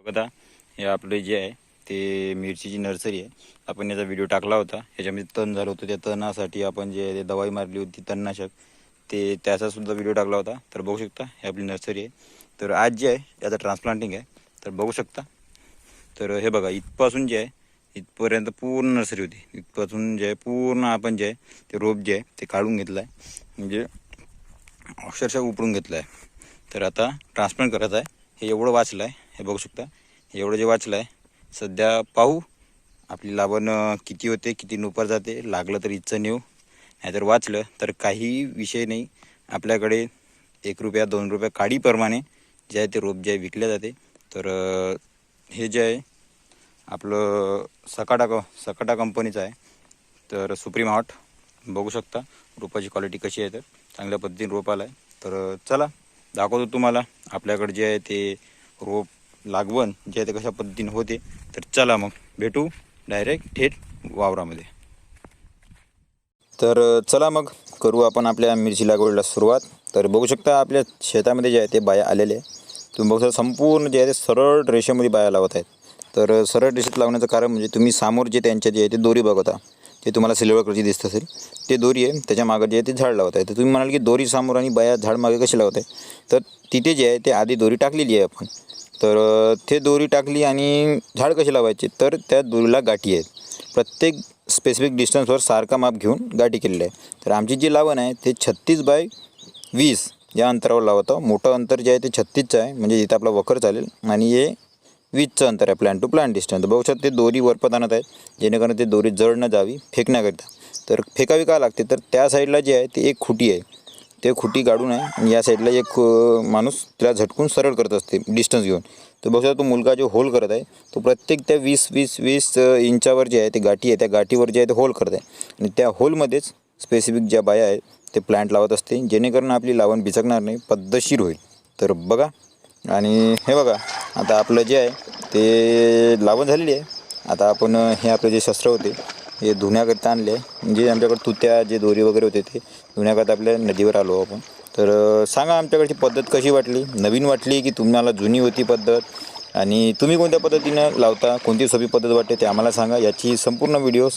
बघा हे आपले जे आहे ते मिरचीची नर्सरी आहे. आपण याचा व्हिडिओ टाकला होता. ह्याच्यामध्ये तण झालं होतं, त्या तणासाठी आपण जे दवाई मारली होती तणनाशक, ते त्याचा सुद्धा व्हिडिओ टाकला होता. तर बघू शकता हे आपली नर्सरी आहे. तर आज जे आहे याचा ट्रान्सप्लांटिंग आहे. तर बघू शकता. तर हे बघा इथपासून जे आहे इथपर्यंत पूर्ण नर्सरी होती. इथपासून जे आहे पूर्ण आपण जे आहे ते रोप जे आहे ते काढून घेतलं आहे, म्हणजे अक्षरशः उपडून घेतलं आहे. तर आता ट्रान्सप्लांट करायचं आहे. हे एवढं वाचलं आहे, हे बघू शकता. एवढं जे वाचलं आहे सध्या पाहू आपली लागवड किती होते, किती नुपर जाते. लागलं तर इथचं नेऊ, नाहीतर वाचलं तर काही विषय नाही. आपल्याकडे 1 रुपया 2 रुपया काडीप्रमाणे जे आहे ते रोप जे आहे विकले जाते. तर हे जे आहे आपलं सकाटा कंपनीचं आहे. तर सुप्रीम हॉट बघू शकता रोपाची क्वालिटी कशी आहे. तर चांगल्या पद्धतीने रोप आला आहे. तर चला दाखवतो तुम्हाला आपल्याकडे जे आहे ते रोप लागवण जे आहे ते कशा पद्धतीने होते. तर चला मग भेटू डायरेक्ट थेट वावरामध्ये. तर चला मग करू आपण आपल्या मिरची लागवडीला सुरुवात. तर बघू शकता आपल्या शेतामध्ये जे आहे ते बाया आलेले आहे. तुम्ही बघू शकता संपूर्ण जे आहे ते सरळ रेषेमध्ये बाया लावत आहेत. तर सरळ रेषेत लावण्याचं कारण म्हणजे तुम्ही समोर जे त्यांच्या जे आहे ते दोरी बघता, ते तुम्हाला सिल्वर कलरची दिसत असेल, ते दोरी आहे. त्याच्या मागे जे आहे ते झाड लावत आहे. तर तुम्ही म्हणाल की दोरी समोर आणि बाया झाड मागे कशी लावत आहे. तर तिथे जे आहे ते आधी दोरी टाकलेली आहे आपण. तर ते दोरी टाकली आणि झाड कसे लावायचे, तर त्या दोरीला गाठी आहेत. प्रत्येक स्पेसिफिक डिस्टन्सवर सारखा माप घेऊन गाठी केलेली आहे. तर आमची जी लावण आहे ते 36x20 या अंतरावर लावतो. मोठं अंतर जे आहे ते 36चं आहे, म्हणजे इथं आपला वखर चालेल. आणि हे 20चं अंतर आहे प्लांट टू प्लांट डिस्टन्स. बघू शकता ते दोरी वरपत आणत आहेत, जेणेकरून ते दोरी जड न जावी फेकण्याकरिता. तर फेकावी का लागते, तर त्या साईडला जे आहे ते एक खुटी आहे, ते खुटी काढून आहे. आणि या साईडला एक माणूस त्याला झटकून सरळ करत असते डिस्टन्स घेऊन. तर बघा तो मुलगा जो होल करत आहे तो प्रत्येक त्या 20 इंचावर जे आहे ते गाठी आहे, त्या गाठीवर जे आहे ते होल करत आहे. आणि त्या होलमध्येच स्पेसिफिक ज्या बाया आहेत ते प्लांट लावत असते, जेणेकरून आपली लावण बिचकणार नाही, पद्धतशीर होईल. तर बघा, आणि हे बघा आता आपलं जे आहे ते लावण झालेली आहे. आता आपण हे आपले जे शस्त्र होते हे धुण्याकरिता आणले, म्हणजे आमच्याकडे तुत्या जे दोरी वगैरे होते ते धुण्याकरिता आपल्या नदीवर आलो आपण. तर सांगा आमच्याकडची पद्धत कशी वाटली, नवीन वाटली की तुम्हाला जुनी होती पद्धत, आणि तुम्ही कोणत्या पद्धतीनं लावता, कोणती सोपी पद्धत वाटते ते आम्हाला सांगा. याची संपूर्ण व्हिडिओ